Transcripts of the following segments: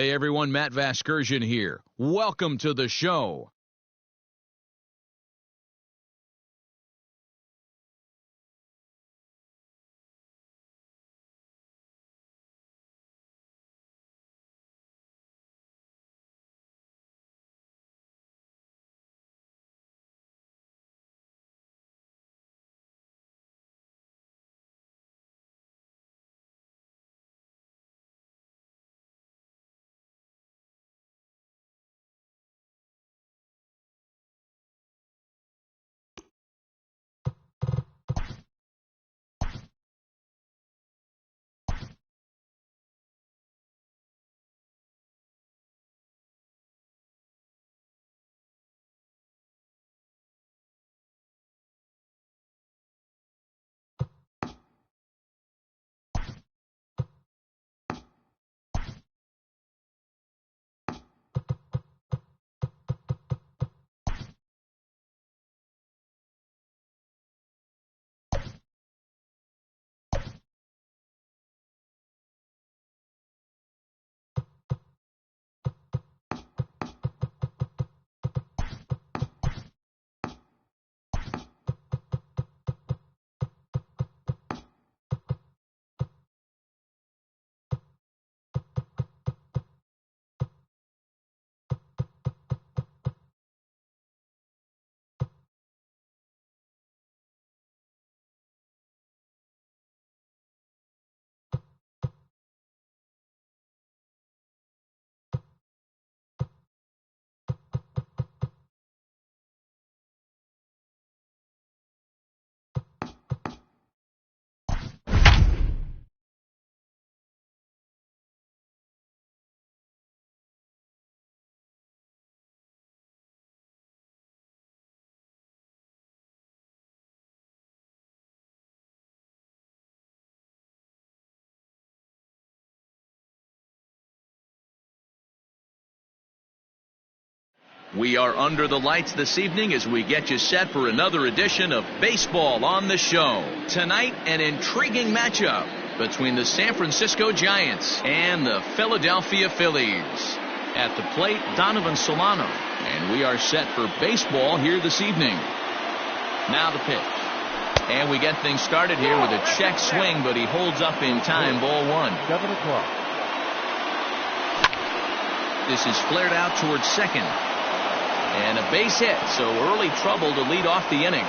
Hey everyone, Matt Vasgersian here. Welcome to the show. We are under the lights this evening as we get you set for another edition of Baseball on the Show. Tonight, an intriguing matchup between the San Francisco Giants and the Philadelphia Phillies. At the plate, Donovan Solano. And we are set for baseball here this evening. Now the pitch. And we get things started here with a check swing, but he holds up in time. Ball one. 7 o'clock. This is flared out towards second. And a base hit, so early trouble to lead off the inning.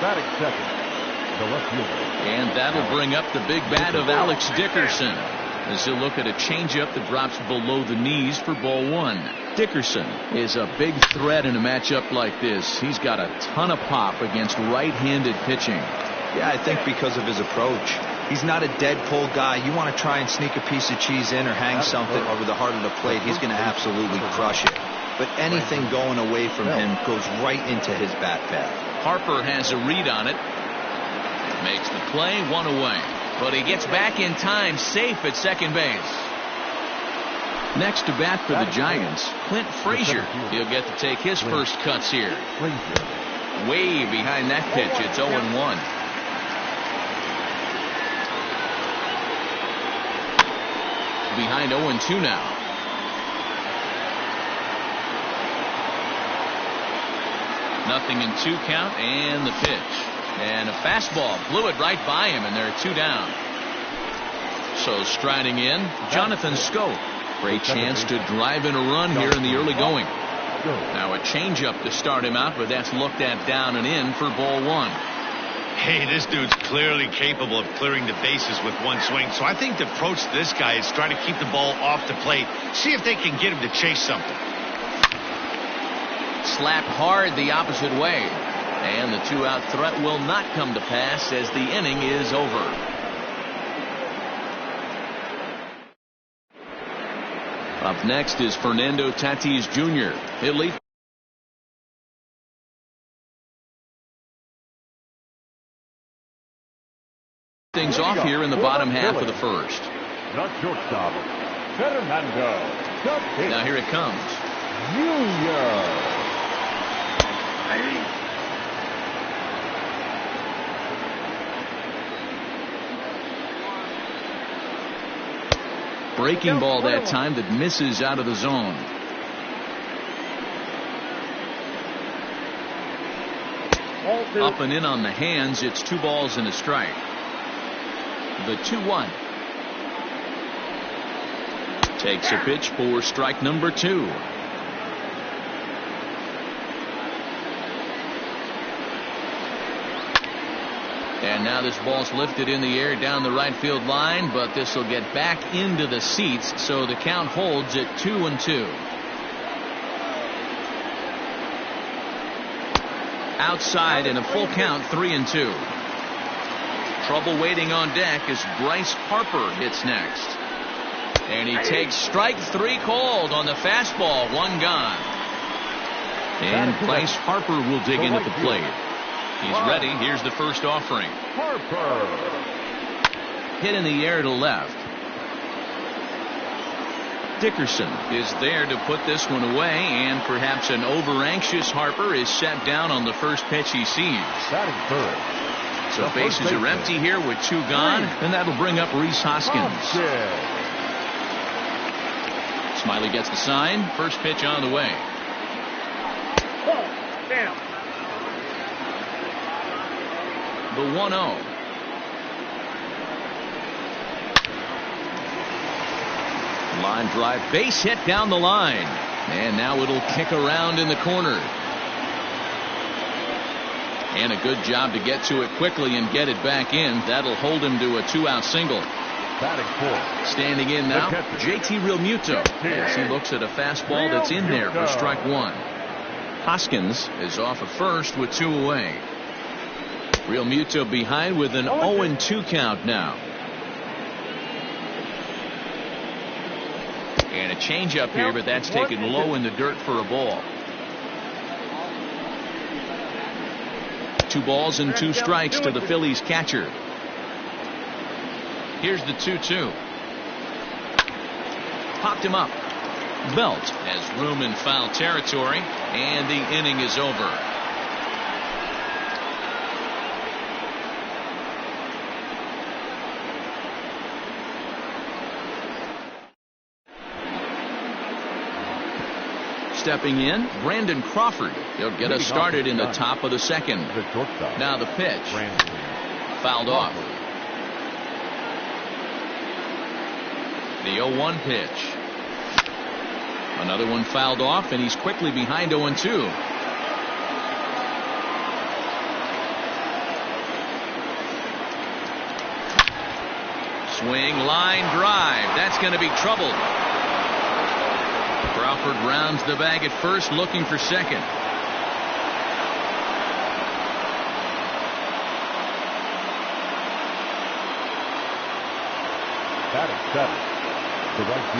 Batting second, the left fielder. And that'll bring up the big bat of Alex Dickerson as he'll look at a changeup that drops below the knees for ball one. Dickerson is a big threat in a matchup like this. He's got a ton of pop against right-handed pitching. Yeah, I think because of his approach. He's not a dead pull guy. You want to try and sneak a piece of cheese in or hang something over the heart of the plate, he's going to absolutely crush it. But anything going away from him goes right into his bat path. Harper has a read on it. Makes the play, one away. But he gets back in time, safe at second base. Next to bat for the Giants, Clint Frazier. He'll get to take his first cuts here. Way behind that pitch, it's 0-1. Behind 0-2 now. Nothing in 2 count, and the pitch. And a fastball blew it right by him, and there are 2 down. So striding in, Jonathan Scope. Great chance to drive in a run here in the early going. Now a changeup to start him out, but that's looked at down and in for ball one. Hey, this dude's clearly capable of clearing the bases with one swing. So I think the approach to this guy is trying to keep the ball off the plate. See if they can get him to chase something. Slapped hard the opposite way. And the 2-out threat will not come to pass as the inning is over. Up next is Fernando Tatis Jr. He'll lead things off here in the bottom half of the first. The shortstop, Fernando Tatis. Now here it comes. Junior. Breaking ball that time that misses out of the zone. Up and in on the hands. It's 2 balls and a strike. The 2-1. Takes a pitch for strike number 2. And now this ball's lifted in the air down the right field line, but this will get back into the seats, so the count holds at 2-2. Outside in a full count, 3-2. Trouble waiting on deck as Bryce Harper hits next. And he takes strike 3 called on the fastball. 1 gone. And Bryce Harper will dig in at the plate. He's ready. Here's the first offering. Harper. Hit in the air to left. Dickerson is there to put this one away, and perhaps an over-anxious Harper is set down on the first pitch he sees. Batting third. So bases are empty here with 2 gone, and that'll bring up Rhys Hoskins. Smiley gets the sign. First pitch on the way. Damn. The 1-0. Line drive, base hit down the line. And now it'll kick around in the corner. And a good job to get to it quickly and get it back in. That'll hold him to a 2-out single. Batting fourth. Standing in now, JT Realmuto, as he looks at a fastball that's in there for strike 1. Hoskins is off at first with 2 away. Realmuto behind with an 0-2 count now. And a changeup here, but that's taken low in the dirt for a ball. 2 balls and 2 strikes to the Phillies catcher. Here's the 2-2. Popped him up. Belt has room in foul territory, and the inning is over. Stepping in, Brandon Crawford. He'll get us started in the top of the second. Now the pitch. Fouled off. The 0-1 pitch. Another one fouled off, and he's quickly behind 0-2. Swing, line drive. That's going to be trouble. Crawford rounds the bag at first, looking for second.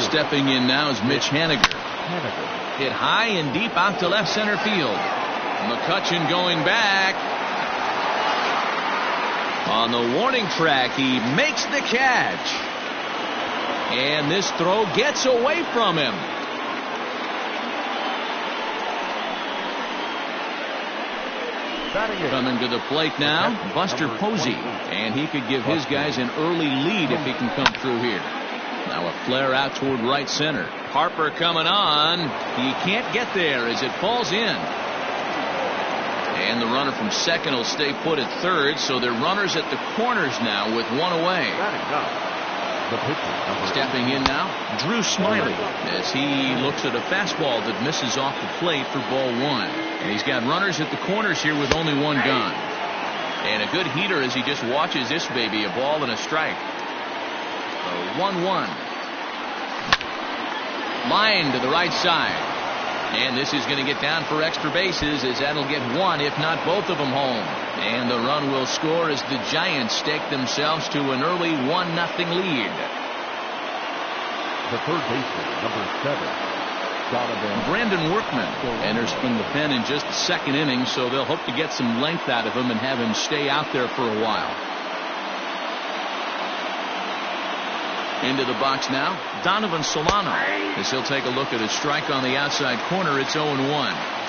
Stepping in now is Mitch Haniger. Hit high and deep out to left center field. McCutchen going back. On the warning track, he makes the catch. And this throw gets away from him. Coming to the plate now, Buster Posey. And he could give his guys an early lead if he can come through here. Now a flare out toward right center. Harper coming on. He can't get there as it falls in. And the runner from second will stay put at third, so they're runners at the corners now with 1 away. Stepping in now, Drew Smiley, as he looks at a fastball that misses off the plate for ball 1. And he's got runners at the corners here with only 1 gone. And a good heater as he just watches this baby, a ball and a strike. 1-1. Line to the right side. And this is going to get down for extra bases, as that'll get 1, if not both of them, home. And the run will score as the Giants stake themselves to an early 1-0 lead. The third baseman, number 7, Brandon Workman enters from the pen in just the second inning, so they'll hope to get some length out of him and have him stay out there for a while. Into the box now, Donovan Solano, as he'll take a look at a strike on the outside corner. It's 0-1.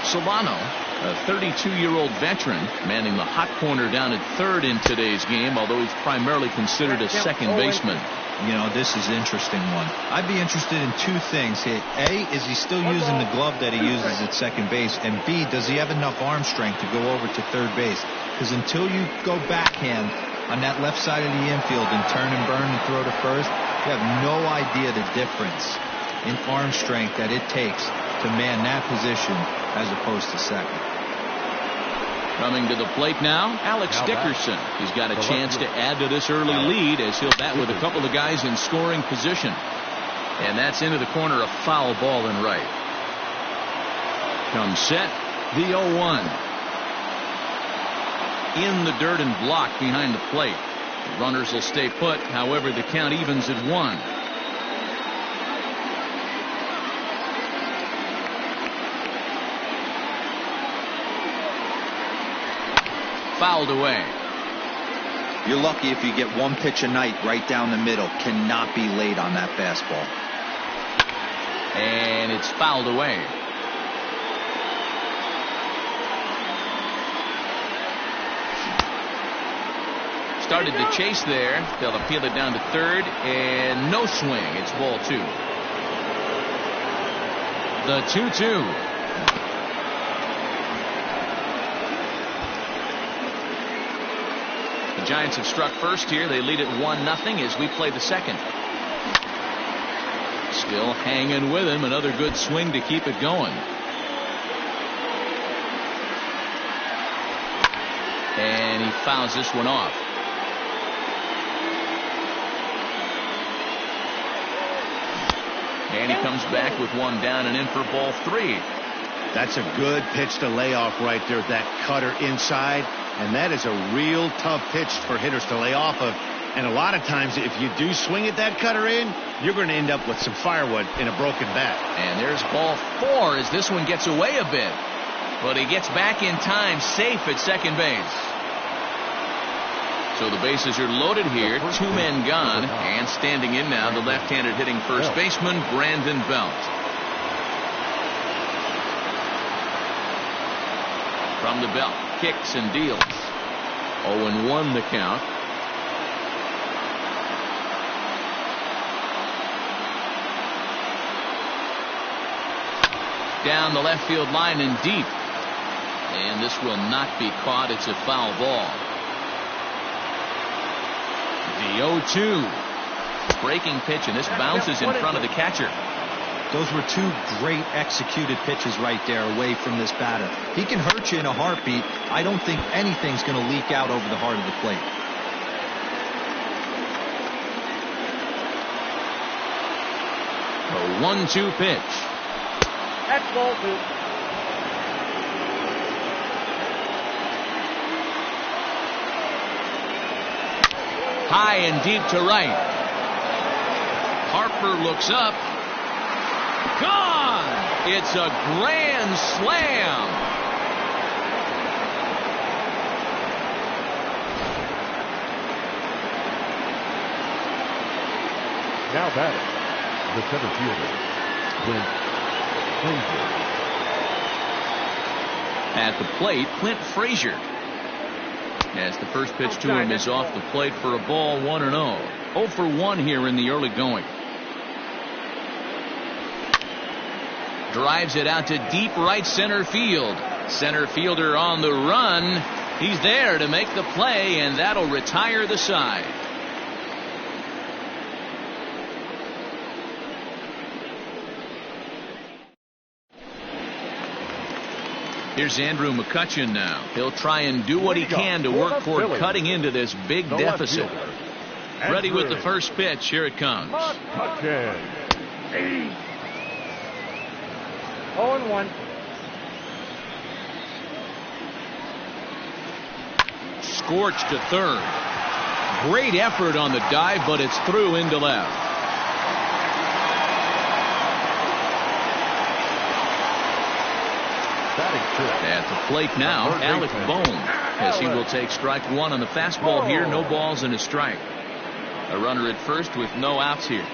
Solano A 32-year-old veteran manning the hot corner down at third in today's game, although he's primarily considered a second baseman. You know, this is an interesting one. I'd be interested in two things here. A, is he still using the glove that he uses at second base? And B, does he have enough arm strength to go over to third base? Because until you go backhand on that left side of the infield and turn and burn and throw to first, you have no idea the difference in arm strength that it takes to man that position as opposed to second. Coming to the plate now, Alex Dickerson. He's got a chance to add to this early lead as he'll bat with a couple of guys in scoring position. And that's into the corner, a foul ball in right. Comes set, the 0-1. In the dirt and blocked behind the plate. Runners will stay put, however the count evens at 1. Fouled away. You're lucky if you get one pitch a night right down the middle. Cannot be late on that fastball. And it's fouled away. Started to chase there. They'll appeal it down to third, and no swing. It's ball 2. The 2-2. The Giants have struck first here. They lead it 1-0 as we play the second. Still hanging with him. Another good swing to keep it going. And he fouls this one off. And he comes back with one down and in for ball 3. That's a good pitch to lay off right there. That cutter inside. And that is a real tough pitch for hitters to lay off of. And a lot of times, if you do swing at that cutter in, you're going to end up with some firewood in a broken bat. And there's ball 4 as this one gets away a bit. But he gets back in time, safe at second base. So the bases are loaded here. 2 men gone. And standing in now, the left-handed hitting first baseman, Brandon Belt. From the belt, kicks and deals. 0-1 the count. Down the left field line and deep. And this will not be caught. It's a foul ball. The 0-2. Breaking pitch, and this bounces in front of the catcher. Those were 2 great executed pitches right there away from this batter. He can hurt you in a heartbeat. I don't think anything's going to leak out over the heart of the plate. A 1-2 pitch. That's ball 2. High and deep to right. Harper looks up. Gone! It's a grand slam. Now batting, the center fielder, Clint Frazier. At the plate, Clint Frazier. As the first pitch to him is off the plate for a ball, 1-0. 0 for 1 here in the early going. Drives it out to deep right center field. Center fielder on the run. He's there to make the play, and that'll retire the side. Here's Andrew McCutchen now. He'll try and do what he can to work toward cutting into this big deficit. Ready with the first pitch. Here it comes. 0-1. Scorched to third. Great effort on the dive, but it's through into left. At the plate now, Alec Bohm, as he will take strike 1 on the fastball here. No balls and a strike. A runner at first with no outs here.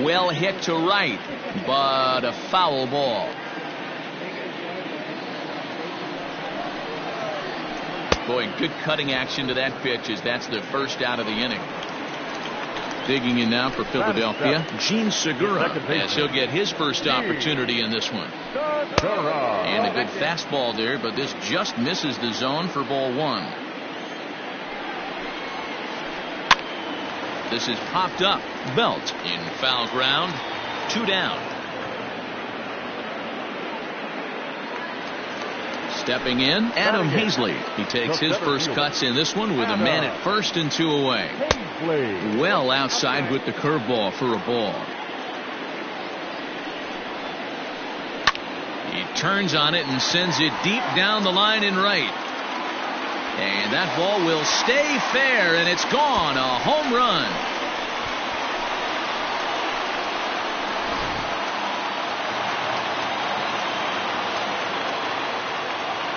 Well hit to right, but a foul ball. Boy, good cutting action to that pitch as that's the first out of the inning. Digging in now for Philadelphia, Gene Segura, as he'll get his first opportunity in this one. And a good fastball there, but this just misses the zone for ball one. This is popped up. Belt in foul ground. 2 down. Stepping in, Adam Hazley. He takes his first cuts in this one with a man at first and 2 away. Well outside with the curveball for a ball. He turns on it and sends it deep down the line in right. And that ball will stay fair, and it's gone. A home run.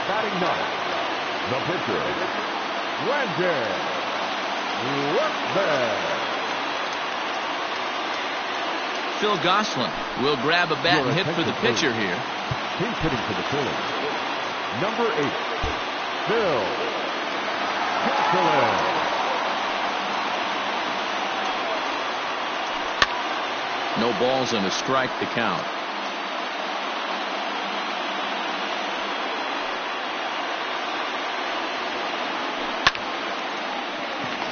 Batting ninth, the pitcher, Randy. Phil Gosselin will grab a bat and hit for the pitcher here. He's hitting for the Phillies. Number 8, Phil Gosselin. No balls and a strike to count.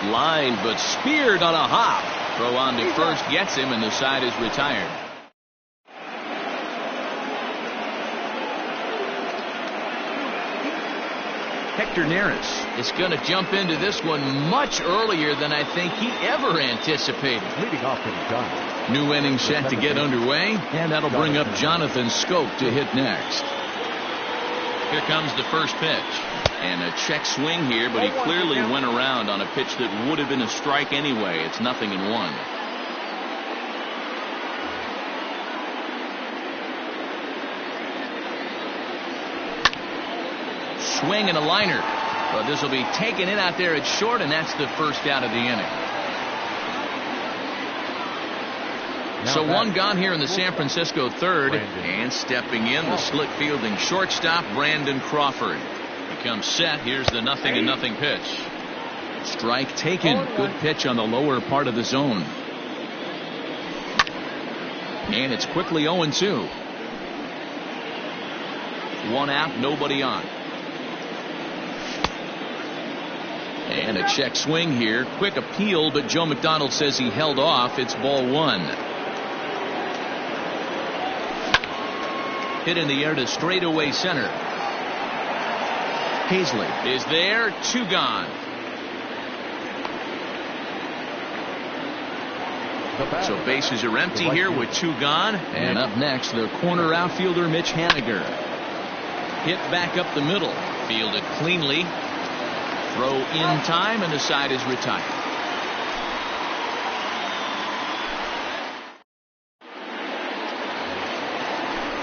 Line, but speared on a hop. Throw on to first gets him, and the side is retired. Hector Neris is going to jump into this one much earlier than I think he ever anticipated. Leading off in time. New inning set to get underway, and that'll bring up Jonathan Scope to hit next. Here comes the first pitch. And a check swing here, but he clearly went around on a pitch that would have been a strike anyway. It's 0-1. Swing and a liner. But this will be taken in out there at short, and that's the first out of the inning. So one gone here in the San Francisco third. And stepping in, the slick fielding shortstop, Brandon Crawford. Comes set. Here's the 0-0 pitch. Strike taken. Good pitch on the lower part of the zone. And it's quickly 0-2. 1 out, nobody on. And a check swing here. Quick appeal, but Joe McDonald says he held off. It's ball 1. Hit in the air to straightaway center. Hazley is there. 2 gone. So bases are empty here with 2 gone. And up next, the corner outfielder Mitch Haniger. Hit back up the middle. Fielded cleanly. Throw in time, and the side is retired.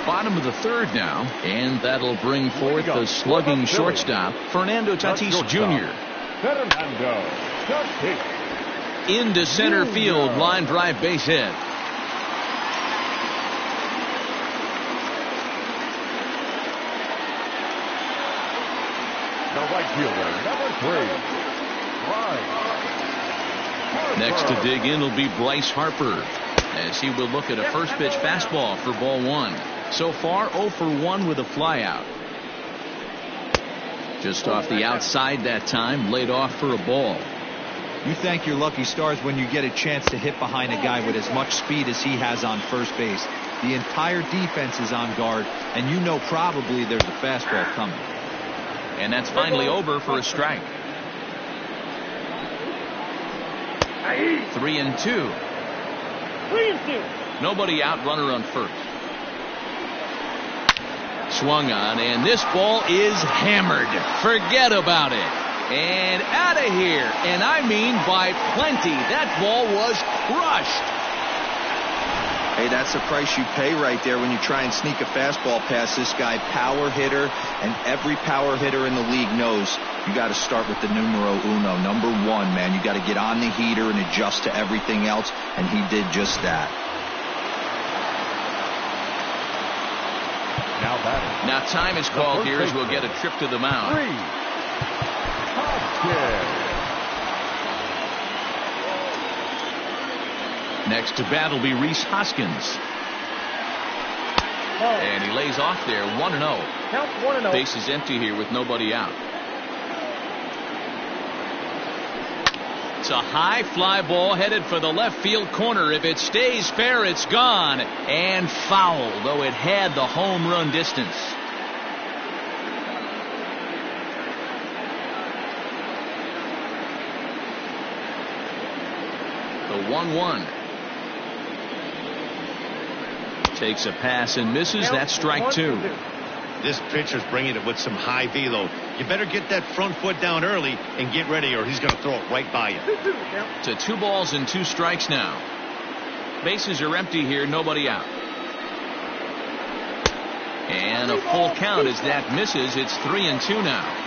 Bottom of the third now, and that'll bring forth the slugging shortstop, Fernando Tatis Jr. Fernando Tatis. Into center field, line drive base hit. The right fielder, number 3. Next to dig in will be Bryce Harper, as he will look at a first pitch fastball for ball 1. So far 0 for 1 with a flyout. Just off the outside that time, laid off for a ball. You thank your lucky stars when you get a chance to hit behind a guy with as much speed as he has on first base. The entire defense is on guard, and you know probably there's a fastball coming. And that's finally over for a strike. 3-2. Nobody out, runner on first. Swung on, and this ball is hammered. Forget about it. And out of here. And I mean by plenty. That ball was crushed. Hey, that's the price you pay right there when you try and sneak a fastball past this guy. Power hitter, and every power hitter in the league knows you got to start with the numero uno. Number 1, man. You got to get on the heater and adjust to everything else, and he did just that. Now batting. Now time is called here as we'll get a trip to the mound. Vasquez. Next to bat will be Rhys Hoskins. And he lays off there, 1-0. Count 1-0. Base is empty here with nobody out. It's a high fly ball headed for the left field corner. If it stays fair, it's gone. And foul, though it had the home run distance. The 1-1. Takes a pass and misses. That's strike 2. This pitcher's bringing it with some high velo. You better get that front foot down early and get ready, or he's going to throw it right by you. To 2 balls and 2 strikes now. Bases are empty here, nobody out. And a full count as that misses. It's 3-2 now.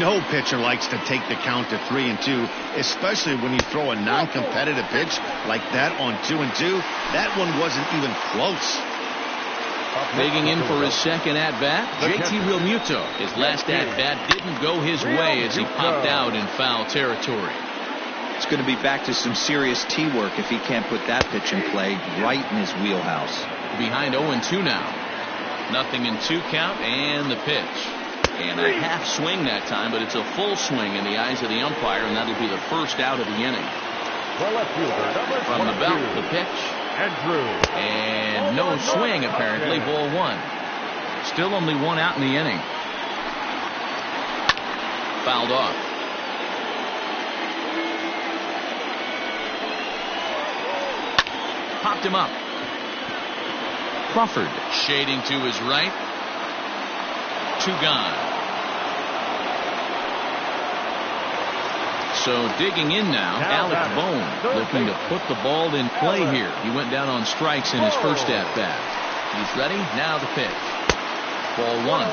No pitcher likes to take the count to 3-2, especially when you throw a non-competitive pitch like that on 2-2. That one wasn't even close. Digging in for his second at-bat, JT Realmuto. His last at-bat didn't go his way as he popped out in foul territory. It's going to be back to some serious tee work if he can't put that pitch in play right in his wheelhouse. Behind 0-2 now. Nothing in 2 count, and the pitch. And a half swing that time, but it's a full swing in the eyes of the umpire, and that'll be the first out of the inning. From the belt, the pitch. And no swing, apparently. Ball 1. Still only 1 out in the inning. Fouled off. Popped him up. Crawford shading to his right. 2 gone. So digging in now, Alec Bohm looking to put the ball in play here. He went down on strikes in his first at-bat. He's ready. Now the pitch. Ball 1.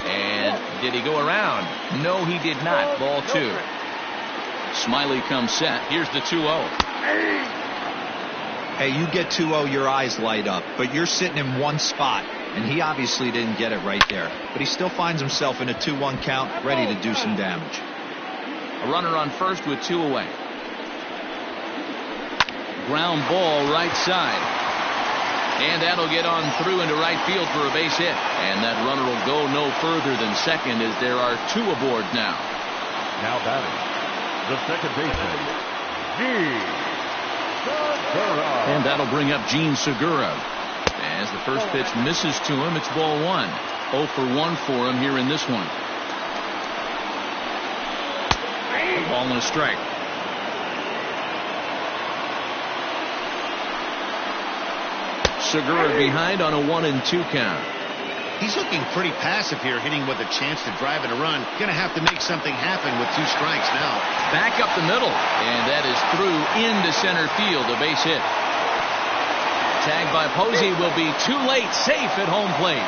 And did he go around? No, he did not. Ball 2. Smiley comes set. Here's the 2-0. Hey, you get 2-0, your eyes light up, but you're sitting in one spot, and he obviously didn't get it right there. But he still finds himself in a 2-1 count, ready to do some damage. A runner on first with 2 away. Ground ball right side. And that'll get on through into right field for a base hit. And that runner will go no further than second as there are 2 aboard now. Now batting, the second baseman, Gene Segura. And that'll bring up Gene Segura. As the first pitch misses to him, it's ball 1. 0 for 1 for him here in this one. Ball and a strike. Segura behind on a 1-2 count. He's looking pretty passive here, hitting with a chance to drive in a run. Going to have to make something happen with 2 strikes now. Back up the middle, and that is through into center field, a base hit. Tagged by Posey will be too late, safe at home plate.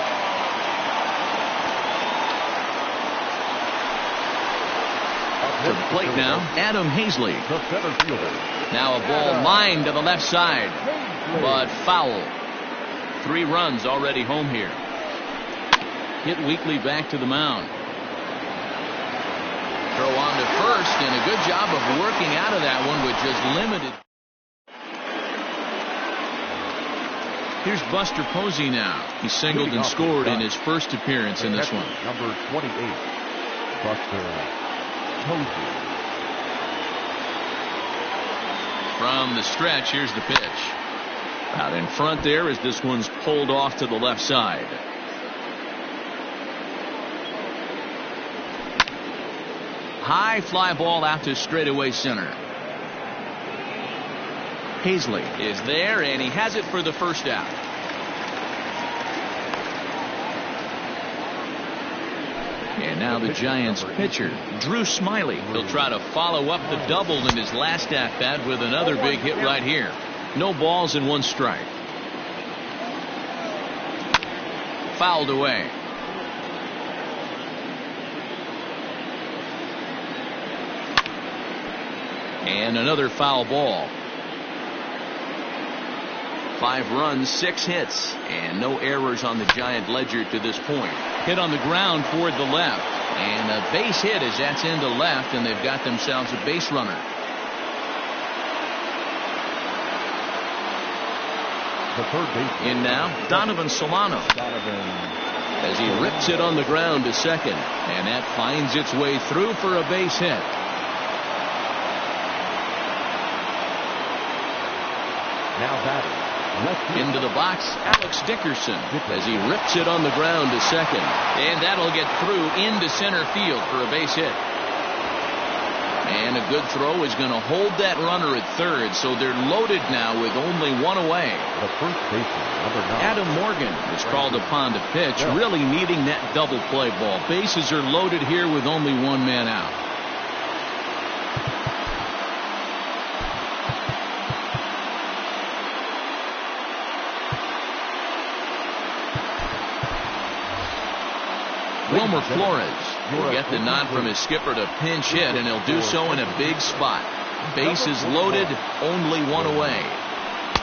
To the plate now, Adam Hazley. The center fielder. Now a ball lined to the left side, but foul. 3 runs already home here. Hit weakly back to the mound. Throw on to first, and a good job of working out of that one with just limited. Here's Buster Posey now. He singled and scored in his first appearance in this one. Number 28, Buster Posey. From the stretch, here's the pitch. Out in front there as this one's pulled off to the left side. High fly ball out to straightaway center. Hazley is there, and he has it for the first out. And now the Giants pitcher, Drew Smiley. He'll try to follow up the double in his last at-bat with another big hit right here. No balls and 1 strike. Fouled away. And another foul ball. 5 runs, 6 hits, and no errors on the Giant ledger to this point. Hit on the ground toward the left, and a base hit as that's into left, and they've got themselves a base runner. The third baseman. In now, Donovan Solano. As he rips it on the ground to second, and that finds its way through for a base hit. Now batting. Into the box, Alex Dickerson, as he rips it on the ground to second, and that'll get through into center field for a base hit. And a good throw is going to hold that runner at third, so they're loaded now with only 1 away. The first baseman, number 9. Adam Morgan is called upon to pitch, really needing that double play ball. Bases are loaded here with only 1 man out. Wilmer Flores will get the nod from his skipper to pinch hit, and he'll do so in a big spot. Bases loaded, only 1 away.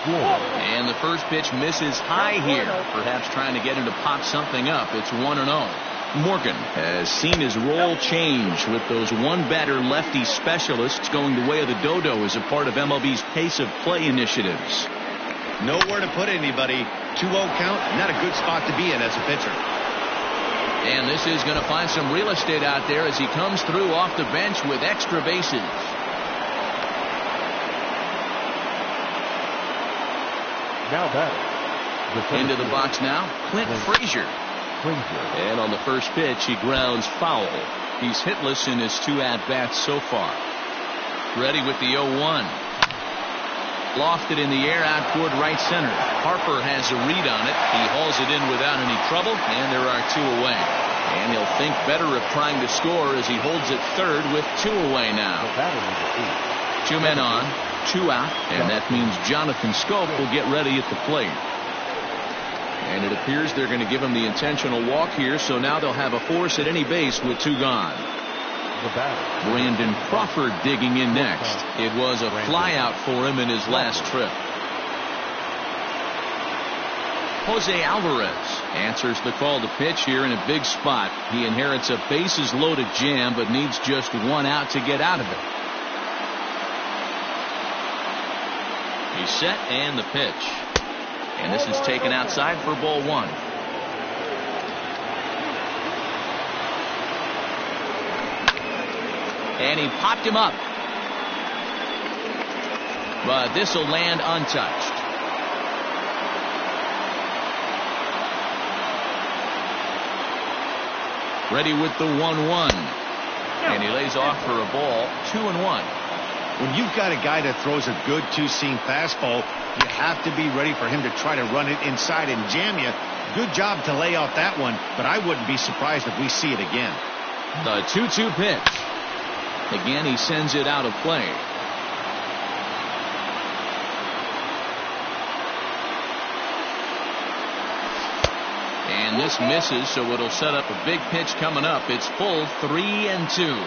And the first pitch misses high here, perhaps trying to get him to pop something up. It's 1-0. Morgan has seen his role change with those one-batter lefty specialists going the way of the dodo as a part of MLB's pace of play initiatives. Nowhere to put anybody. 2-0 count, not a good spot to be in as a pitcher. And this is going to find some real estate out there as he comes through off the bench with extra bases. Now batting. Into the box now, Clint Frazier. And on the first pitch, he grounds foul. He's hitless in his 2 at-bats so far. Ready with the 0-1. Lofted in the air out toward right center. Harper has a read on it. He hauls it in without any trouble, and there are 2 away. And he'll think better of trying to score as he holds it third with 2 away now. 2 men on, 2 out, and that means Jonathan Scope will get ready at the plate. And it appears they're going to give him the intentional walk here, so now they'll have a force at any base with 2 gone. Brandon Crawford digging in next. It was a flyout for him in his last trip. Jose Alvarez answers the call to pitch here in a big spot. He inherits a bases loaded jam, but needs just 1 out to get out of it. He's set, and the pitch. And this is taken outside for ball 1. And he popped him up. But this will land untouched. Ready with the 1-1. And he lays off for a ball, 2-1. When you've got a guy that throws a good 2-seam fastball, you have to be ready for him to try to run it inside and jam you. Good job to lay off that one, but I wouldn't be surprised if we see it again. The 2-2 pitch. Again, he sends it out of play. And this misses, so it'll set up a big pitch coming up. It's full 3-2.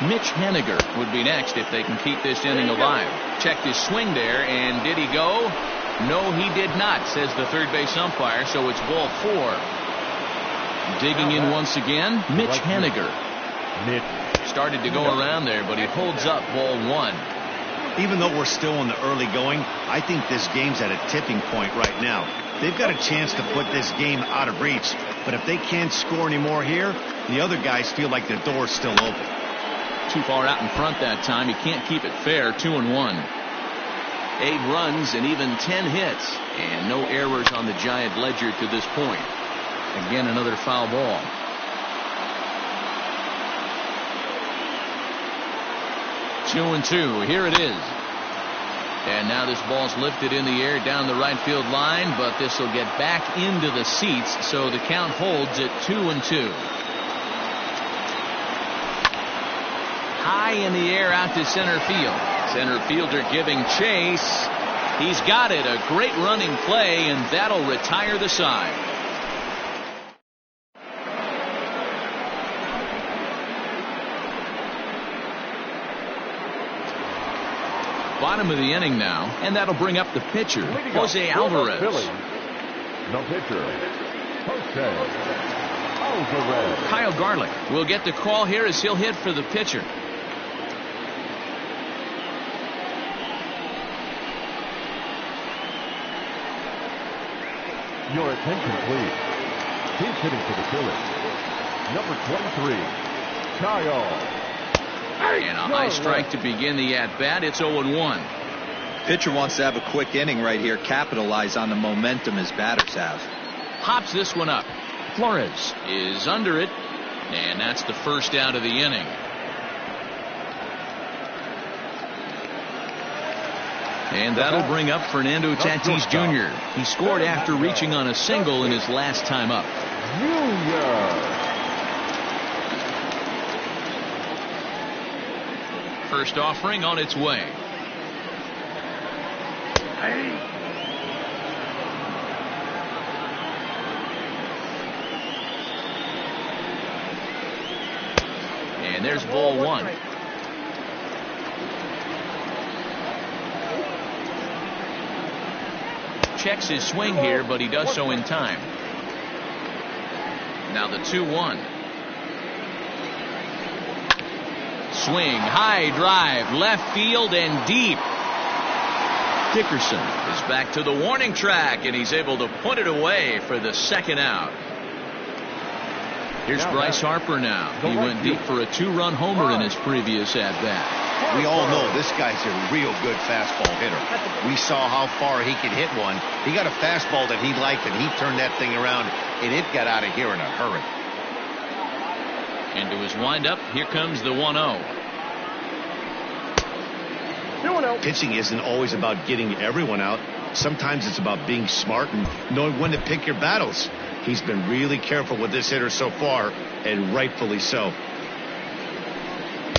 Mitch Haniger would be next if they can keep this inning alive. Checked his swing there, and did he go? No, he did not, says the third base umpire, so it's ball 4. Digging in once again, Mitch Haniger. Started to go around there, but he holds up ball 1. Even though we're still in the early going, I think this game's at a tipping point right now. They've got a chance to put this game out of reach, but if they can't score any more here, the other guys feel like the door's still open. Too far out in front that time. He can't keep it fair. 2-1. 8 runs and even 10 hits, and no errors on the Giant ledger to this point. Again, another foul ball. Two and 2. Here it is. And now this ball's lifted in the air down the right field line, but this will get back into the seats, so the count holds at 2-2. High in the air out to center field. Center fielder giving chase. He's got it. A great running play, and that'll retire the side. Bottom of the inning now, and that'll bring up the pitcher, Jose Alvarez. Phillies, the pitcher, Jose Alvarez. Kyle Garlick will get the call here as he'll hit for the pitcher. Your attention, please. He's hitting for the Phillies. Number 23, Kyle. And a high strike to begin the at-bat. It's 0-1. Pitcher wants to have a quick inning right here, capitalize on the momentum his batters have. Pops this one up. Flores is under it, and that's the first out of the inning. And that'll bring up Fernando Tatis Jr. He scored after reaching on a single in his last time up. Junior. First offering on its way. And there's ball one. Checks his swing here, but he does so in time. Now the 2-1. Swing, high drive, left field and deep. Dickerson is back to the warning track, and he's able to put it away for the second out. Here's Bryce Harper now. He went deep for a 2-run homer in his previous at-bat. We all know this guy's a real good fastball hitter. We saw how far he could hit one. He got a fastball that he liked, and he turned that thing around, and it got out of here in a hurry. Into his windup, here comes the 1-0. Pitching isn't always about getting everyone out. Sometimes it's about being smart and knowing when to pick your battles. He's been really careful with this hitter so far, and rightfully so.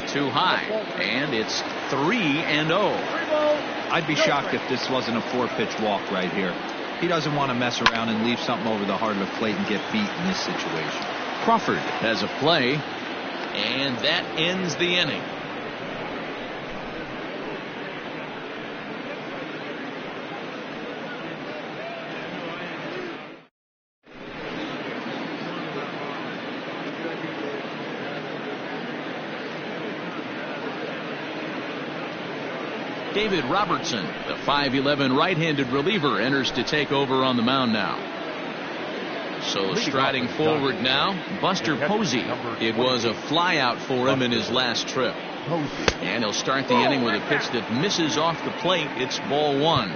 Too high, and it's 3-0. I'd be shocked if this wasn't a 4-pitch walk right here. He doesn't want to mess around and leave something over the heart of the plate and get beat in this situation. Crawford has a play, and that ends the inning. David Robertson, the 5'11" right-handed reliever, enters to take over on the mound now. So striding forward now, Buster Posey. It was a flyout for him in his last trip. And he'll start the inning with a pitch that misses off the plate. It's ball one.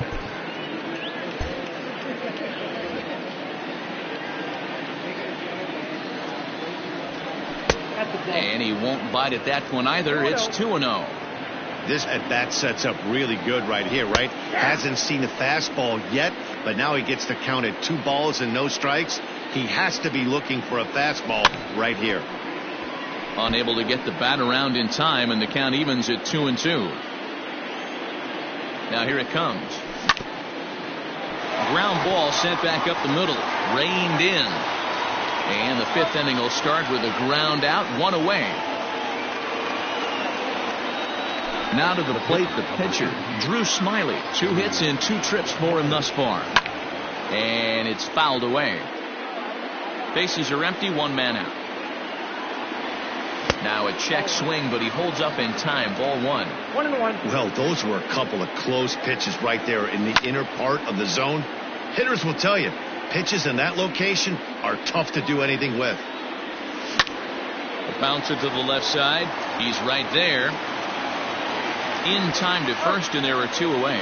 And he won't bite at that one either. It's 2-0. This at-bat sets up really good right here, right? Hasn't seen a fastball yet, but now he gets to count at 2 balls and no strikes. He has to be looking for a fastball right here. Unable to get the bat around in time, and the count evens at 2-2. Now here it comes. Ground ball sent back up the middle, reined in. And the 5th inning will start with a ground out, 1 away. Now to the plate, the pitcher, Drew Smiley. 2 hits in 2 trips for him thus far. And it's fouled away. Bases are empty, 1 man out. Now a check swing, but he holds up in time. Ball 1. 1-1. Well, those were a couple of close pitches right there in the inner part of the zone. Hitters will tell you, pitches in that location are tough to do anything with. A bouncer to the left side. He's right there. In time to first, and there are 2 away.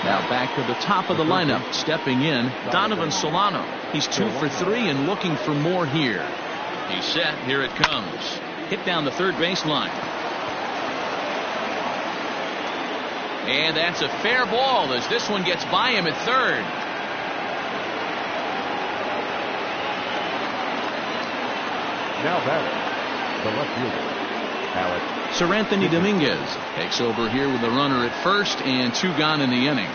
Now back to the top of the lineup, stepping in, Donovan Solano. He's 2 for 3 and looking for more here. He's set. Here it comes. Hit down the third baseline. And that's a fair ball as this one gets by him at third. Now batting, the left fielder, Alex. Sir Anthony Dominguez takes over here with a runner at first and 2 gone in the inning.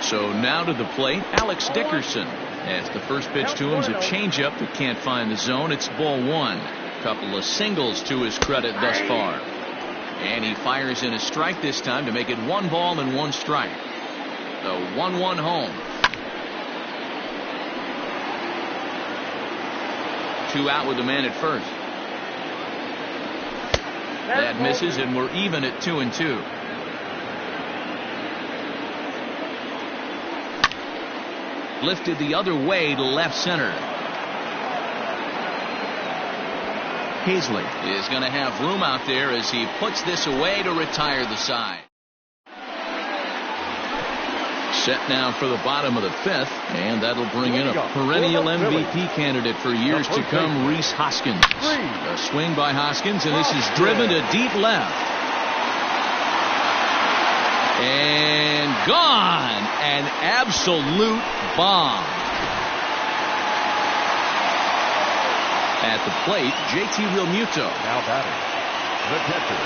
So now to the plate, Alex Dickerson. As the first pitch to him is a changeup that can't find the zone. It's ball one. Couple of singles to his credit thus far. And he fires in a strike this time to make it 1 ball and 1 strike. The 1-1 home. 2 out with the man at first. That misses, and we're even at 2-2. Lifted the other way to left center. Hazley is going to have room out there as he puts this away to retire the side. Set now for the bottom of the 5th, and that'll bring in a perennial MVP candidate for years to come, Rhys Hoskins. A swing by Hoskins, and this is driven to deep left. And gone. An absolute bomb. At the plate, JT Realmuto. Now batting, the catcher.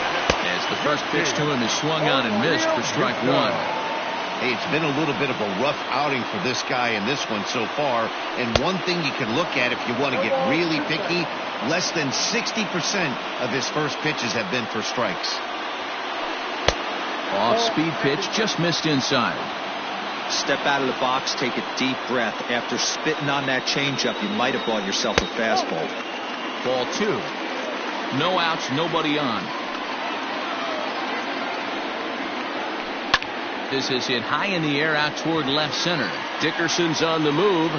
As the first pitch to him is swung on and missed for strike 1. Hey, it's been a little bit of a rough outing for this guy in this one so far. And one thing you can look at if you want to get really picky, less than 60% of his first pitches have been for strikes. Off-speed pitch, just missed inside. Step out of the box, take a deep breath. After spitting on that changeup, you might have bought yourself a fastball. Ball 2. No outs, nobody on. This is hit high in the air out toward left center. Dickerson's on the move.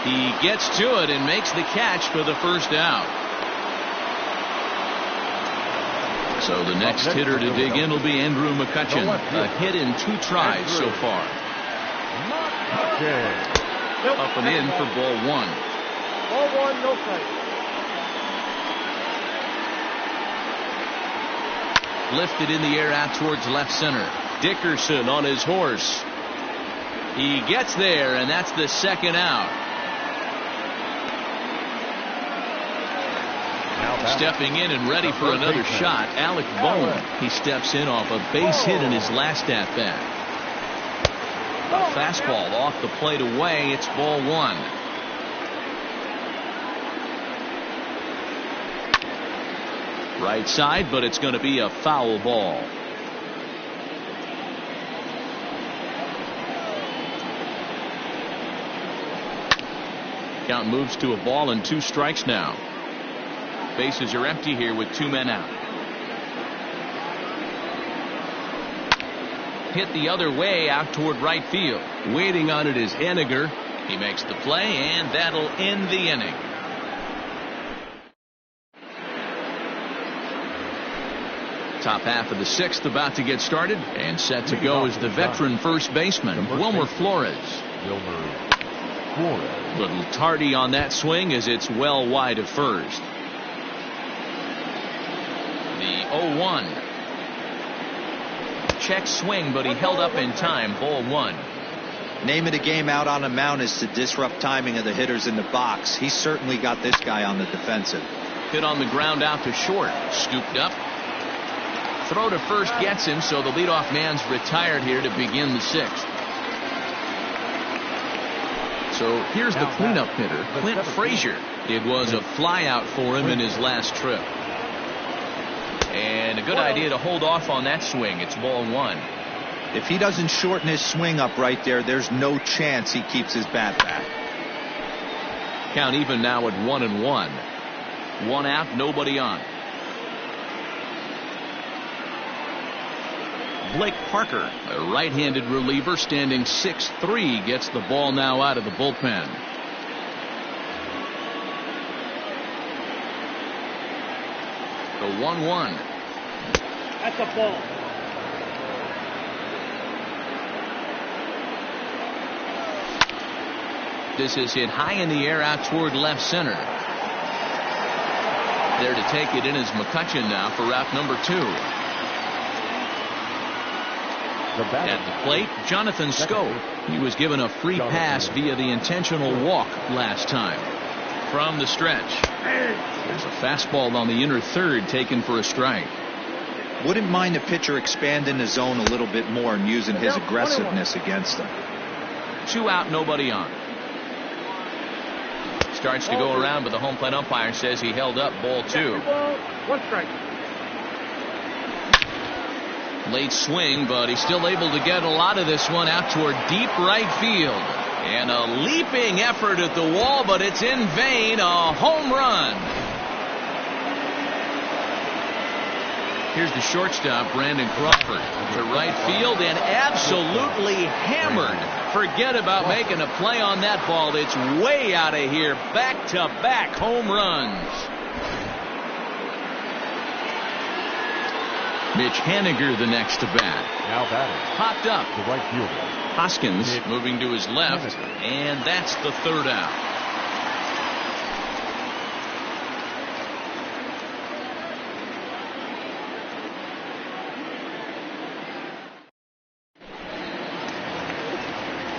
He gets to it and makes the catch for the first out. So the next hitter to dig in will be Andrew McCutchen. A hit in 2 tries so far. Up and in for ball 1. Ball 1, no strike. Lifted in the air out towards left center. Dickerson on his horse. He gets there, and that's the second out. Stepping in and ready for another shot, Alec Bowen. He steps in off a base hit in his last at-bat. A fastball off the plate away. It's ball 1. Right side, but it's going to be a foul ball. Count moves to a ball and 2 strikes now. Bases are empty here with 2 men out. Hit the other way out toward right field. Waiting on it is Henniger. He makes the play, and that'll end the inning. Top half of the 6th about to get started, and set to go is the veteran first baseman, Wilmer Flores. Little tardy on that swing as it's well wide of first. The 0-1. Check swing, but he held up in time. Ball 1. Name of the game out on the mound is to disrupt timing of the hitters in the box. He certainly got this guy on the defensive. Hit on the ground out to short. Scooped up. Throw to first gets him, so the leadoff man's retired here to begin the 6th. So here's the cleanup hitter, Clint Frazier. It was a flyout for him in his last trip. And a good idea to hold off on that swing. It's ball 1. If he doesn't shorten his swing up right there, there's no chance he keeps his bat back. Count even now at 1-1. 1 out, nobody on. Blake Parker, a right-handed reliever standing 6'3", gets the ball now out of the bullpen. The 1-1. That's a ball. This is hit high in the air out toward left center. There to take it in is McCutchen now for route number 2. At the plate, Jonathan Scope. He was given a free pass via the intentional walk last time. From the stretch. There's a fastball on the inner third taken for a strike. Wouldn't mind the pitcher expanding the zone a little bit more and using his aggressiveness against them. 2 out, nobody on. Starts to go around, but the home plate umpire says he held up ball 2. 1 strike. Late swing, but he's still able to get a lot of this one out toward deep right field. And a leaping effort at the wall, but it's in vain. A home run. Here's the shortstop, Brandon Crawford, to right field and absolutely hammered. Forget about making a play on that ball. It's way out of here. Back-to-back home runs. Mitch Haniger the next to bat. Now batting. Popped up. The right fielder. Hoskins moving to his left, and that's the 3rd out.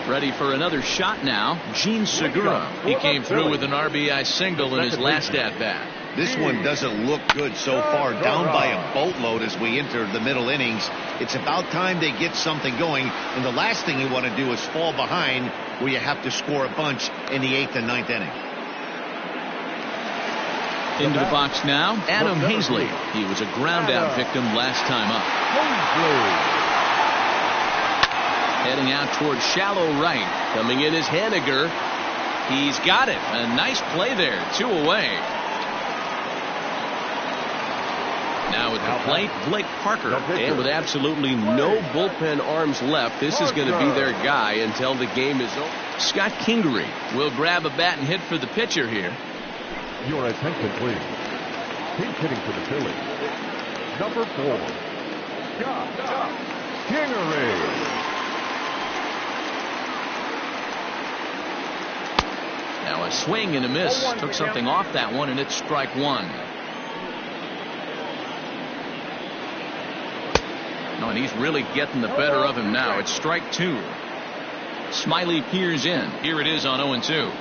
Ready for another shot now, Gene Segura. He came through with an RBI single in his last at-bat. This one doesn't look good so far, down by a boatload as we enter the middle innings. It's about time they get something going, and the last thing you want to do is fall behind where you have to score a bunch in the 8th and 9th inning. Into the box now, Adam Hazley. He was a ground-out victim last time up. Heading out towards shallow right. Coming in is Haniger. He's got it. A nice play there. 2 away. Now at the plate, Blake Parker. And with absolutely no bullpen arms left, this is going to be their guy until the game is over. Scott Kingery will grab a bat and hit for the pitcher here. Your attention, please. He's hitting for the Phillies. Number 4. Kingery. Now a swing and a miss. Took something off that one, and it's strike 1. No, and he's really getting the better of him now. It's strike 2. Smiley peers in. Here it is on 0-2.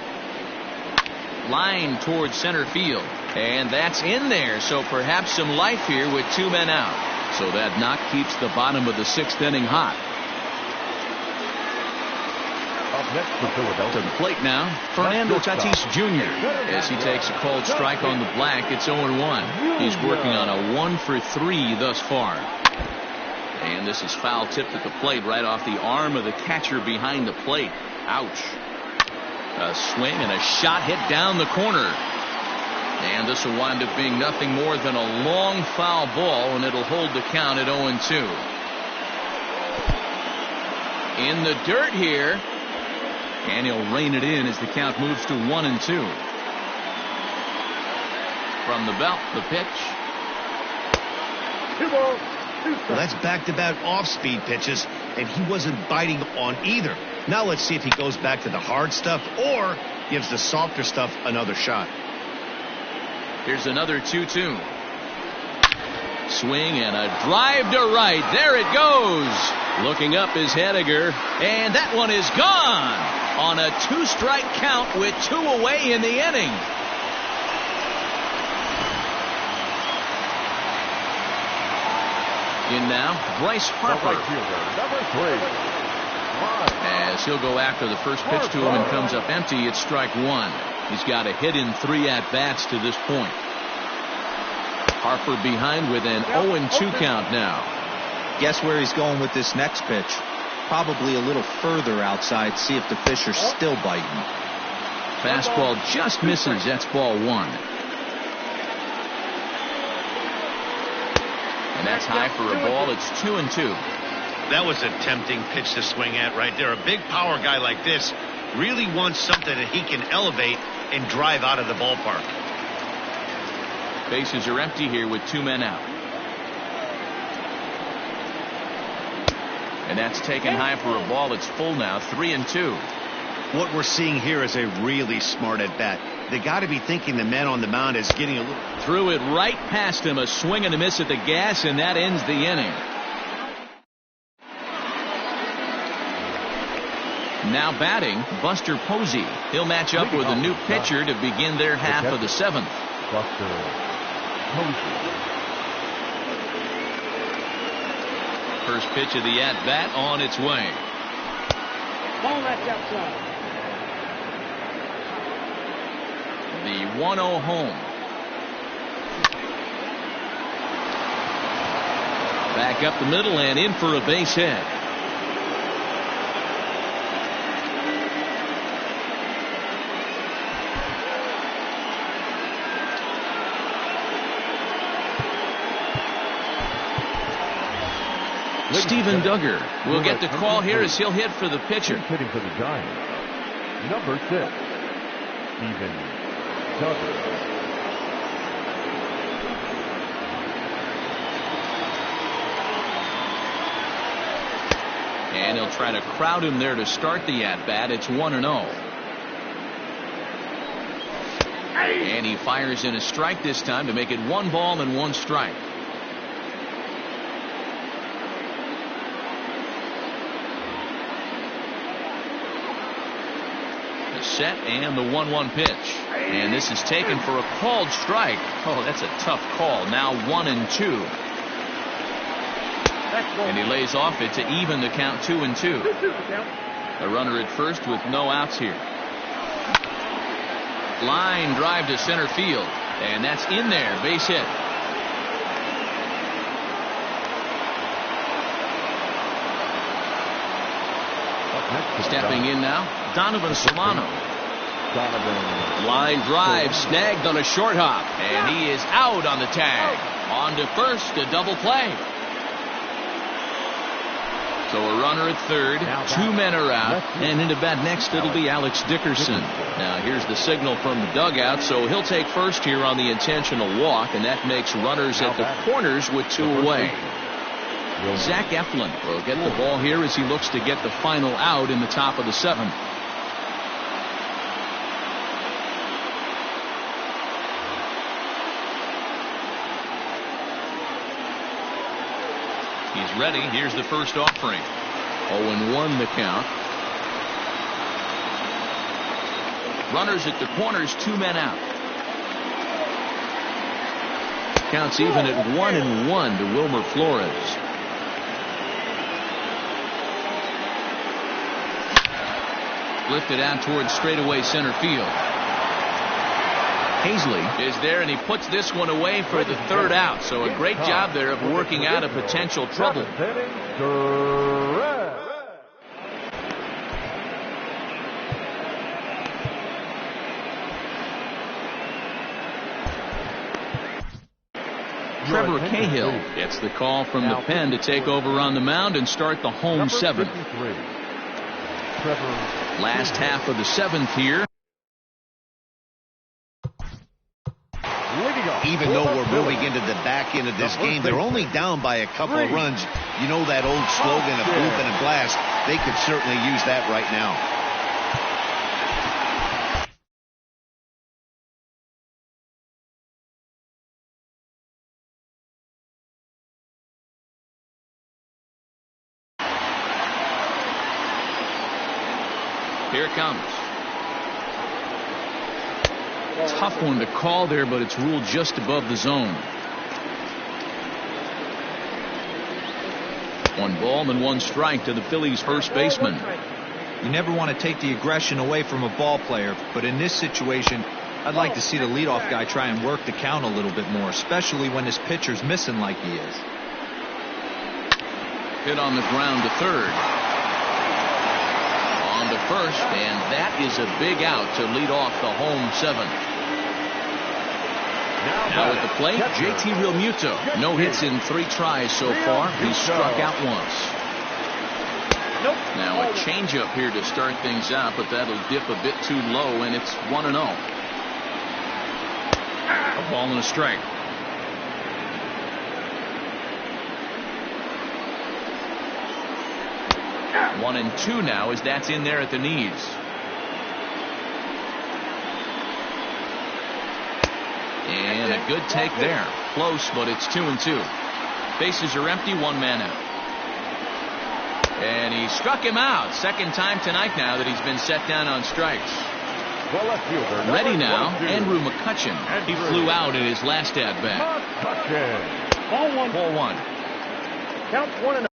Line towards center field. And that's in there. So perhaps some life here with 2 men out. So that knock keeps the bottom of the 6th inning hot. Up next for Philadelphia. To the plate now, Fernando Tatis Jr. As he takes a called strike on the black, it's 0-1. He's working on a 1 for 3 thus far. And this is foul tipped at the plate right off the arm of the catcher behind the plate. Ouch. A swing and a shot hit down the corner. And this will wind up being nothing more than a long foul ball, and it'll hold the count at 0-2. In the dirt here. And he'll rein it in as the count moves to 1-2. From the belt, the pitch. Well, that's back-to-back off-speed pitches, and he wasn't biting on either. Now let's see if he goes back to the hard stuff or gives the softer stuff another shot. Here's another 2-2. Swing and a drive to right. There it goes. Looking up is Haniger, and that one is gone on a 2-strike count with 2 away in the inning. In now, Bryce Harper. Number 3. As he'll go after the first pitch to him and comes up empty, it's strike 1. He's got a hit in 3 at-bats to this point. Harper behind with an 0-2 count now. Guess where he's going with this next pitch? Probably a little further outside. See if the fish are still biting. Fastball just misses. That's ball 1. And that's high for a ball. It's 2-2. That was a tempting pitch to swing at right there. A big power guy like this really wants something that he can elevate and drive out of the ballpark. Bases are empty here with 2 men out. And that's taken high for a ball. It's full now, 3-2. What we're seeing here is a really smart at bat. They got to be thinking the man on the mound is getting a little. Threw it right past him. A swing and a miss at the gas, and that ends the inning. Now batting, Buster Posey. He'll match up with a new pitcher to begin their half of the 7th. Buster Posey. First pitch of the at-bat on its way. Ball that's outside. The 1-0 home. Back up the middle and in for a base hit. Steven Duggar will get the call here as he'll hit for the pitcher. Hitting for the Giants, number 6, Steven Duggar. And he'll try to crowd him there to start the at-bat. It's 1-0. And he fires in a strike this time to make it 1 ball and 1 strike. Set and the 1-1 pitch, and this is taken for a called strike. Oh, that's a tough call. Now 1-2, and he lays off it to even the count 2-2. A runner at first with no outs here. Line drive to center field, and that's in there. Base hit. Stepping in now, Donovan Solano. Line drive snagged on a short hop, and he is out on the tag. On to first, a double play. So a runner at third, 2 men are out, and into bat next it'll be Alex Dickerson. Now here's the signal from the dugout, so he'll take first here on the intentional walk, and that makes runners at the corners with 2 away. Zach Eflin will get the ball here as he looks to get the final out in the top of the 7th. He's ready. Here's the first offering. 0-1 the count. Runners at the corners, 2 men out. Counts even at 1-1 to Wilmer Flores. Lifted out towards straightaway center field. Hazley is there, and he puts this one away for the 3rd out. So a great job there of working out a potential trouble. Trevor Cahill gets the call from the pen to take over on the mound and start the home 7th. Last half of the 7th here. Even though we're moving into the back end of this game, they're only down by a couple of runs. You know that old slogan of hoop and a blast. They could certainly use that right now. Here it comes. Tough one to call there, but it's ruled just above the zone. 1 ball and 1 strike to the Phillies' first baseman. You never want to take the aggression away from a ball player, but in this situation, I'd like to see the leadoff guy try and work the count a little bit more, especially when his pitcher's missing like he is. Hit on the ground to third. On to first, and that is a big out to lead off the home 7th. Now at the plate, JT Realmuto. No hits in 3 tries so far. He's struck out once. Now a changeup here to start things out, but that'll dip a bit too low, and it's 1-0. A ball and a strike. One and 2 now as that's in there at the knees. And a good take there. Close, but it's 2-2. Bases are empty, 1 man out. And he struck him out. Second time tonight now that he's been set down on strikes. Ready now, Andrew McCutchen. He flew out in his last at bat. Ball 1. Ball 1. Count 1-0.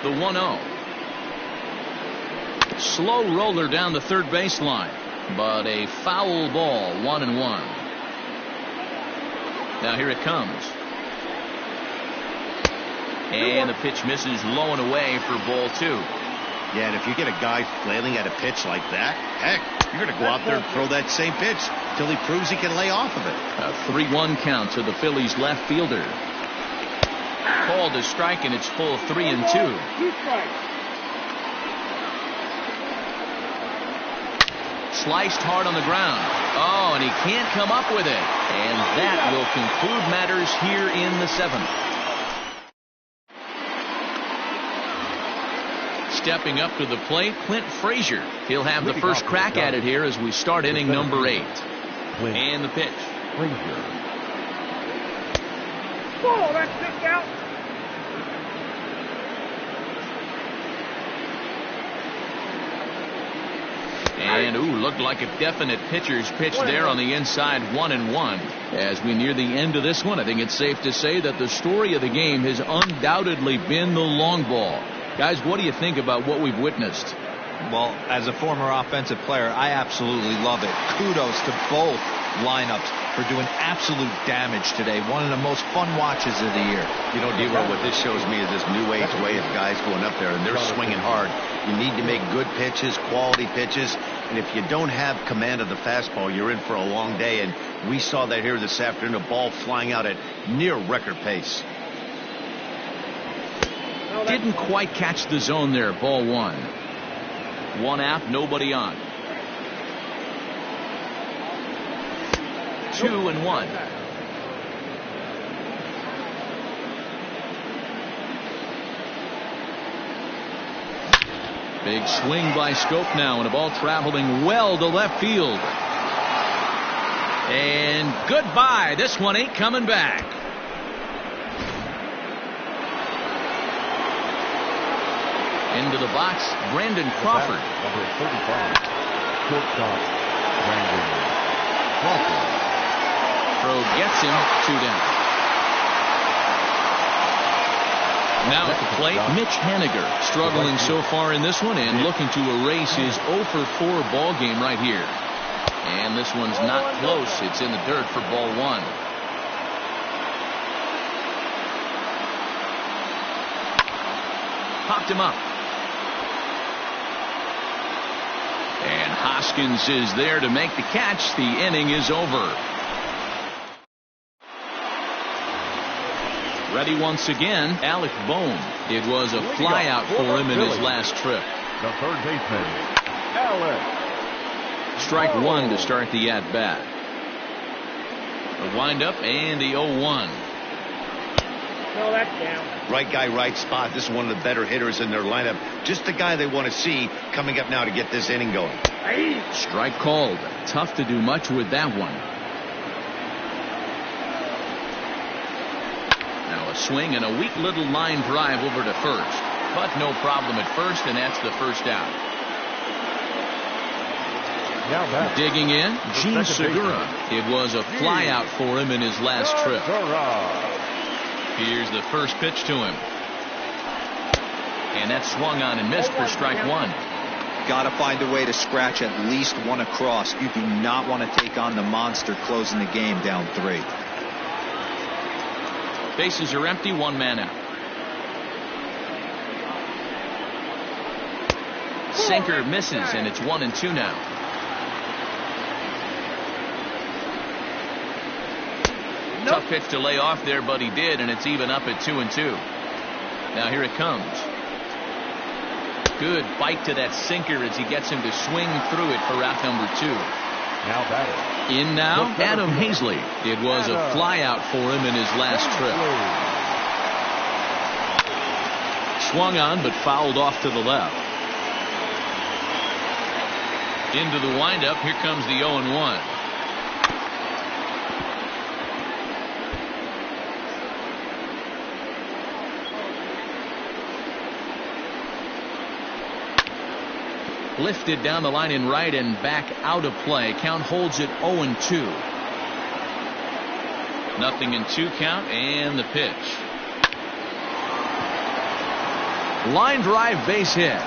The 1-0. Slow roller down the third baseline, but a foul ball. 1-1. Now here it comes. And the pitch misses low and away for ball 2. Yeah, and if you get a guy flailing at a pitch like that, heck, you're going to go out there and throw that same pitch till he proves he can lay off of it. A 3-1 count to the Phillies left fielder. Called a strike, and it's full 3-2. 2 strikes. Sliced hard on the ground. Oh, and he can't come up with it. And that will conclude matters here in the 7th. Stepping up to the plate, Clint Frazier. He'll have the first crack at it here as we start inning number 8. And the pitch. Frazier. Oh, that's kicked out. And, looked like a definite pitcher's pitch there on the inside. 1-1. As we near the end of this one, I think it's safe to say that the story of the game has undoubtedly been the long ball. Guys, what do you think about what we've witnessed? Well, as a former offensive player, I absolutely love it. Kudos to both lineups for doing absolute damage today. One of the most fun watches of the year. You know, D-Roll, what this shows me is this new age way of guys going up there, and they're swinging hard. You need to make good pitches, quality pitches, and if you don't have command of the fastball, you're in for a long day, and we saw that here this afternoon, a ball flying out at near record pace. Didn't quite catch the zone there. Ball 1. 1 out, nobody on. 2-1. Big swing by Scope now, and a ball traveling well to left field. And goodbye. This one ain't coming back. Into the box, Brandon Crawford. Number 35. Shortstop, Brandon Crawford. Throw gets him. 2 down. Now at the plate, Mitch Haniger struggling so far in this one and looking to erase his 0 for 4 ball game right here. And this one's not close. It's in the dirt for ball 1. Popped him up. And Hoskins is there to make the catch. The inning is over. Ready once again, Alec Bohm. It was a flyout for him in his last trip. The third baseman, Alec. Strike 1 to start the at-bat. The windup and the 0-1. No, that's down. Right guy, right spot. This is one of the better hitters in their lineup. Just the guy they want to see coming up now to get this inning going. Strike called. Tough to do much with that one. Now a swing and a weak little line drive over to first. But no problem at first, and that's the first out. Now back. Digging in, Gene Segura. It was a flyout for him in his last trip. Here's the first pitch to him. And that's swung on and missed for strike 1. Got to find a way to scratch at least one across. You do not want to take on the monster closing the game down 3. Bases are empty, 1 man out. Sinker misses, and it's 1-2 now. Tough pitch to lay off there, but he did, and it's even up at 2-2. Now here it comes. Good bite to that sinker as he gets him to swing through it for out number 2. Now batting. In now, Adam Hazley. It was a flyout for him in his last trip. Swung on, but fouled off to the left. Into the windup, here comes the 0-1. Lifted down the line in right and back out of play. Count holds it 0-2. 0-2 count, and the pitch. Line drive base hit.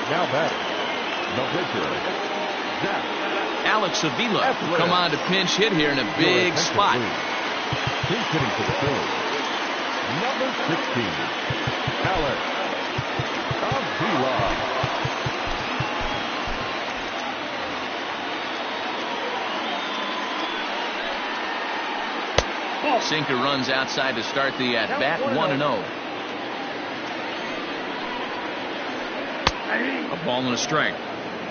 Now batting, the pitcher, Zach. Alex Avila will come on to pinch hit here in a big spot. He's hitting to the field. Number 16, Alex Avila. Sinker runs outside to start the at-bat, 1-0. A ball and a strike.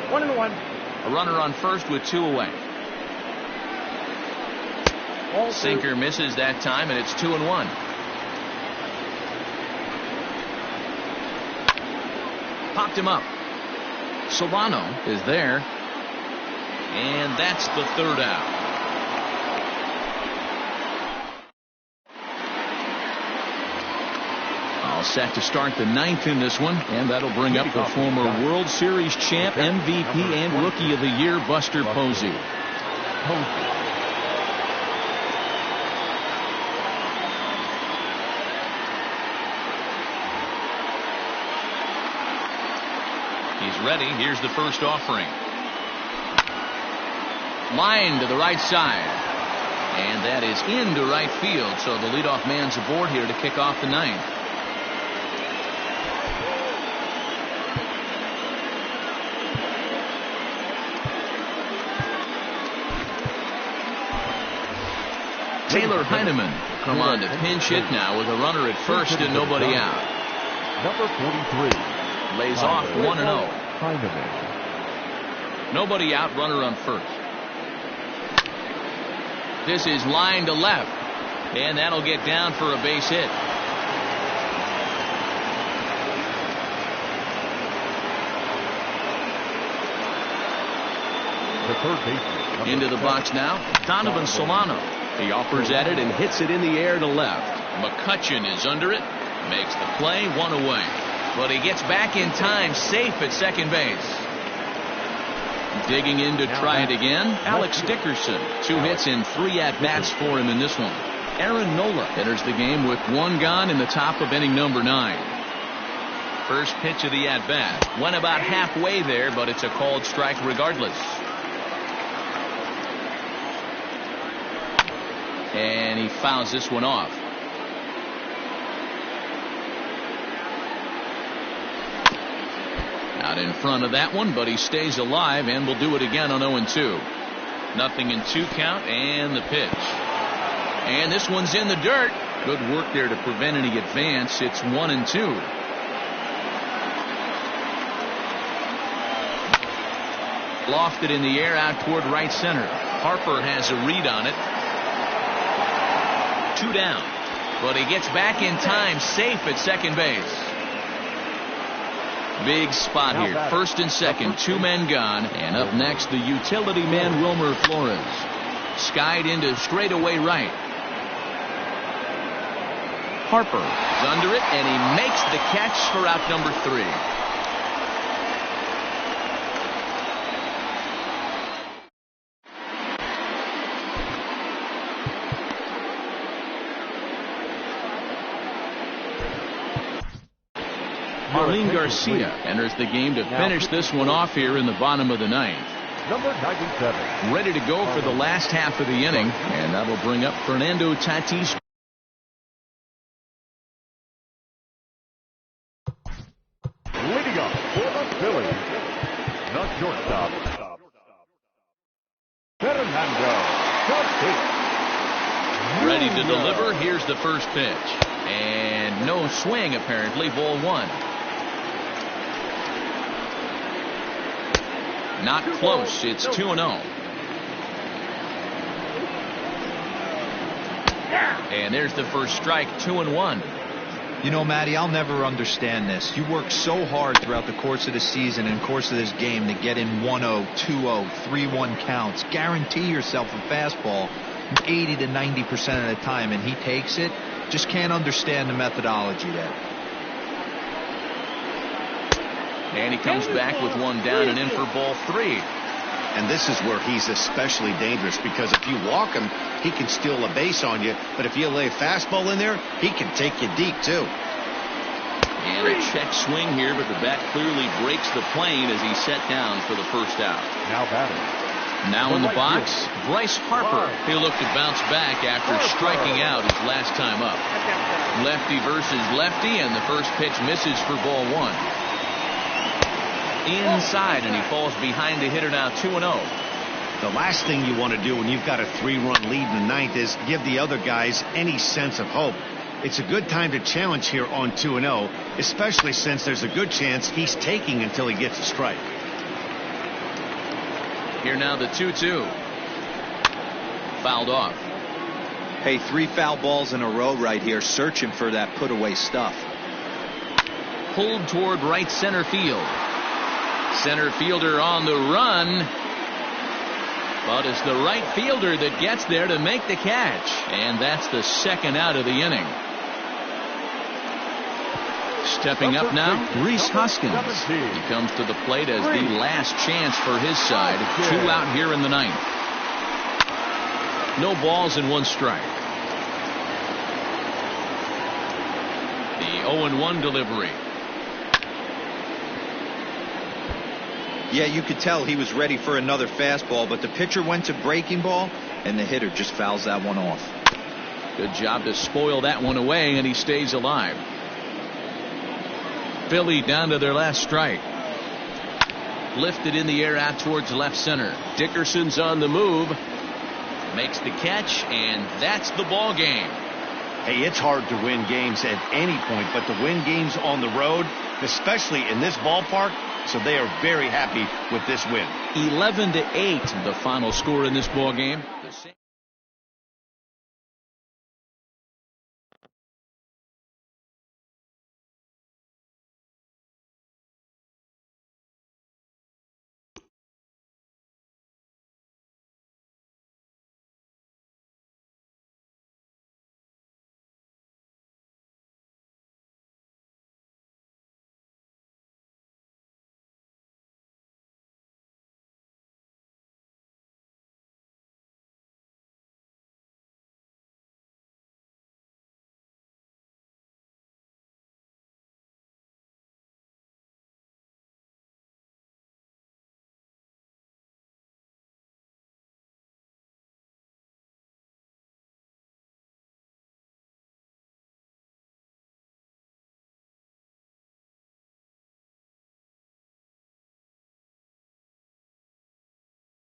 1-1. A runner on first with 2 away. Sinker misses that time, and it's 2-1. Popped him up. Solano is there. And that's the 3rd out. All set to start the 9th in this one, and that'll bring up the former World Series champ, MVP, and Rookie of the Year, Buster Posey. He's ready. Here's the first offering. Line to the right side. And that is into right field, so the leadoff man's aboard here to kick off the 9th. Taylor Heineman come on to pinch hit now with a runner at first and nobody out. Number 43. Lays off 1-0. Heineman. Nobody out, runner on first. This is line to left, and that'll get down for a base hit. The third baseman. Into the box now, Donovan Solano. He offers at it and hits it in the air to left. McCutchen is under it, makes the play, 1 away. But he gets back in time, safe at second base. Digging in to try it again, Alex Dickerson. 2 hits and 3 at-bats for him in this one. Aaron Nola enters the game with 1 gone in the top of inning number 9. First pitch of the at-bat. Went about halfway there, but it's a called strike regardless. And he fouls this one off. Out in front of that one, but he stays alive and will do it again on 0-2. 0-2 count, and the pitch. And this one's in the dirt. Good work there to prevent any advance. It's 1-2. Lofted in the air out toward right center. Harper has a read on it. 2 down, but he gets back in time, safe at second base. Big spot here, first and second, 2 men gone, and up next the utility man Wilmer Flores. Skied into straightaway right. Harper is under it, and he makes the catch for out number 3. Marlene Garcia enters the game to finish this one off here in the bottom of the 9th. Number 97. Ready to go for the last half of the inning, and that'll bring up Fernando Tatis. Leading up for the Phillies, the shortstop, Fernando Tatis. Ready to deliver. Here's the first pitch. And no swing, apparently. Ball 1. Not close. It's 2-0. And there's the first strike, 2-1. You know, Matty, I'll never understand this. You work so hard throughout the course of the season and course of this game to get in 1-0, 2-0, 3-1 counts. Guarantee yourself a fastball 80 to 90% of the time, and he takes it. Just can't understand the methodology there. And he comes back with 1 down and in for ball 3. And this is where he's especially dangerous, because if you walk him, he can steal a base on you. But if you lay a fastball in there, he can take you deep, too. And a check swing here, but the bat clearly breaks the plane as he's set down for the first out. Now batting. Now in the box, Bryce Harper. He'll look to bounce back after striking out his last time up. Lefty versus lefty, and the first pitch misses for ball one. Inside, and he falls behind the hitter now 2-0. The last thing you want to do when you've got a 3-run lead in the ninth is give the other guys any sense of hope. It's a good time to challenge here on 2-0, especially since there's a good chance he's taking until he gets a strike. Here now the 2-2. Fouled off. Hey, 3 foul balls in a row right here, searching for that put away stuff. Pulled toward right center field. Center fielder on the run. But it's the right fielder that gets there to make the catch. And that's the second out of the inning. Stepping up now, Rhys Hoskins. He comes to the plate as the last chance for his side. 2 out here in the ninth. No balls and 1 strike. The 0-1 delivery. Yeah, you could tell he was ready for another fastball, but the pitcher went to breaking ball, and the hitter just fouls that one off. Good job to spoil that one away, and he stays alive. Philly down to their last strike. Lifted in the air out towards left center. Dickerson's on the move. Makes the catch, and that's the ball game. Hey, it's hard to win games at any point, but to win games on the road, especially in this ballpark, so they are very happy with this win. 11-8, the final score in this ball game.